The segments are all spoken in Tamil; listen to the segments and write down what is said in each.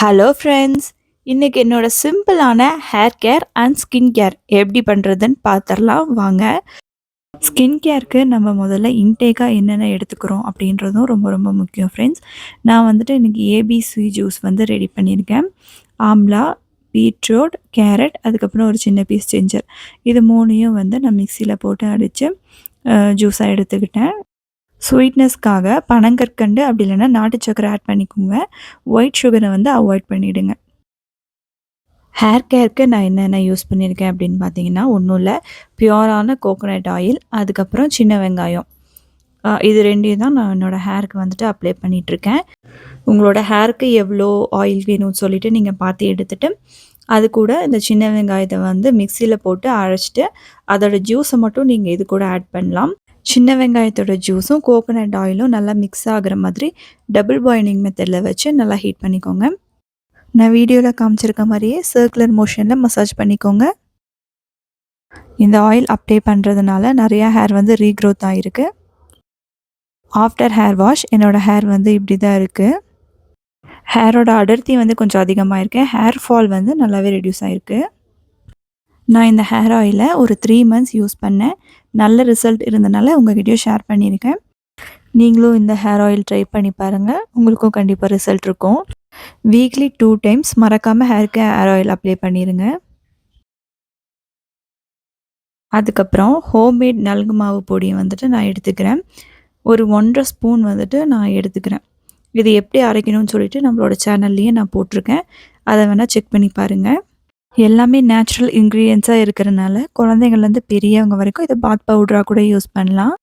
Hello friends! இன்னைக்கு என்னோட சிம்பிளான hair care and skin care எப்படி பண்ணுறதுன்னு பார்த்துடலாம் வாங்க. ஸ்கின் கேருக்கு நம்ம முதல்ல இன்டேக்காக என்னென்ன எடுத்துக்கிறோம் அப்படின்றதும் ரொம்ப ரொம்ப முக்கியம் ஃப்ரெண்ட்ஸ். நான் வந்துட்டு இன்றைக்கி ஏபிசி ஜூஸ் வந்து ரெடி பண்ணியிருக்கேன். ஆம்லா, பீட்ரூட், கேரட், அதுக்கப்புறம் ஒரு சின்ன பீஸ் ஜிஞ்சர். இது 3யும் வந்து நான் மிக்சியில் போட்டு அடித்து ஜூஸாக எடுத்துக்கிட்டேன். ஸ்வீட்னஸ்க்காக பனங்கற்கண்டு அப்படி இல்லைன்னா நாட்டு சக்கரை ஆட் பண்ணிக்கோங்க. ஒயிட் சுகரை வந்து அவாய்ட் பண்ணிவிடுங்க. ஹேர் கேருக்கு நான் என்னென்ன யூஸ் பண்ணியிருக்கேன் அப்படின்னு பார்த்தீங்கன்னா, ஒன்றும் இல்லை, பியூரான கோகோனட் ஆயில், அதுக்கப்புறம் சின்ன வெங்காயம். இது 2யும் தான் நான் என்னோடய ஹேருக்கு வந்துட்டு அப்ளை பண்ணிகிட்ருக்கேன். உங்களோட ஹேருக்கு எவ்வளோ ஆயில் வேணும்னு சொல்லிவிட்டு நீங்கள் பார்த்து எடுத்துகிட்டு, அது கூட இந்த சின்ன வெங்காயத்தை வந்து மிக்சியில் போட்டு அரைச்சிட்டு அதோட ஜூஸை மட்டும் நீங்கள் இது கூட ஆட் பண்ணலாம். சின்ன வெங்காயத்தோட ஜூஸும் கோகோனட் ஆயிலும் நல்லா மிக்ஸ் ஆகிற மாதிரி டபுள் பாயிலிங் மெத்தடில் வச்சு நல்லா ஹீட் பண்ணிக்கோங்க. நான் வீடியோவில் காமிச்சிருக்க மாதிரியே சர்க்குலர் மோஷனில் மசாஜ் பண்ணிக்கோங்க. இந்த ஆயில் அப்ளை பண்ணுறதுனால நிறையா ஹேர் வந்து ரீக்ரோத் ஆகிருக்கு. ஆஃப்டர் ஹேர் வாஷ் என்னோடய ஹேர் வந்து இப்படி தான் இருக்குது. ஹேரோட அடர்த்தி வந்து கொஞ்சம் அதிகமாக இருக்குது. ஹேர் ஃபால் வந்து நல்லாவே ரெடியூஸ் ஆகிருக்கு. நான் இந்த ஹேர் ஆயிலை ஒரு 3 மந்த்ஸ் யூஸ் பண்ணேன். நல்ல ரிசல்ட் இருந்தனால உங்கள்கிட்டயும் ஷேர் பண்ணியிருக்கேன். நீங்களும் இந்த ஹேர் ஆயில் ட்ரை பண்ணி பாருங்கள். உங்களுக்கும் கண்டிப்பாக ரிசல்ட் இருக்கும். வீக்லி 2 டைம்ஸ் மறக்காமல் ஹேருக்கு ஹேர் ஆயில் அப்ளை பண்ணிடுங்க. அதுக்கப்புறம் ஹோம்மேட் நல்கு மாவு பொடியை வந்துட்டு நான் எடுத்துக்கிறேன். ஒரு 1.5 ஸ்பூன் வந்துட்டு நான் எடுத்துக்கிறேன். இது எப்படி அரைக்கணும்னு சொல்லிட்டு நம்மளோட சேனல்லையே நான் போட்டிருக்கேன். அதை வேணால் செக் பண்ணி பாருங்கள். எல்லாமே நேச்சுரல் இன்க்ரீடியன்ஸாக இருக்கிறனால குழந்தைங்கள்லேருந்து பெரியவங்க வரைக்கும் இதை பாத் பவுடராக கூட யூஸ் பண்ணலாம்.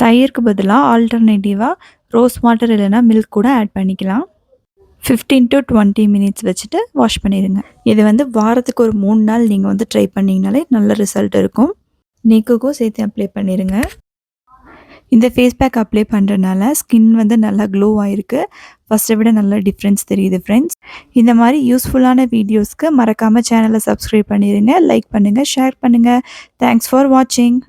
தயிருக்கு பதிலாக ஆல்டர்னேட்டிவாக ரோஸ் வாட்டர் இல்லைனா மில்க் கூட ஆட் பண்ணிக்கலாம். 15 to 20 மினிட்ஸ் வச்சுட்டு வாஷ் பண்ணிடுங்க. இது வந்து வாரத்துக்கு ஒரு 3 நாள் நீங்கள் வந்து ட்ரை பண்ணிங்கனாலே நல்ல ரிசல்ட் இருக்கும். நெக்குக்கும் சேர்த்து அப்ளை பண்ணிடுங்க. இந்த ஃபேஸ் பேக் அப்ளை பண்ணுறதுனால ஸ்கின் வந்து நல்லா க்ளோ ஆகிருக்கு. ஃபஸ்ட்டை விட நல்ல டிஃப்ரென்ஸ் தெரியுது ஃப்ரெண்ட்ஸ். இந்த மாதிரி யூஸ்ஃபுல்லான வீடியோஸ்க்கு மறக்காமல் சேனலை சப்ஸ்கிரைப் பண்ணிடுங்க, லைக் பண்ணுங்கள், ஷேர் பண்ணுங்கள். தேங்க்ஸ் ஃபார் வாட்சிங்.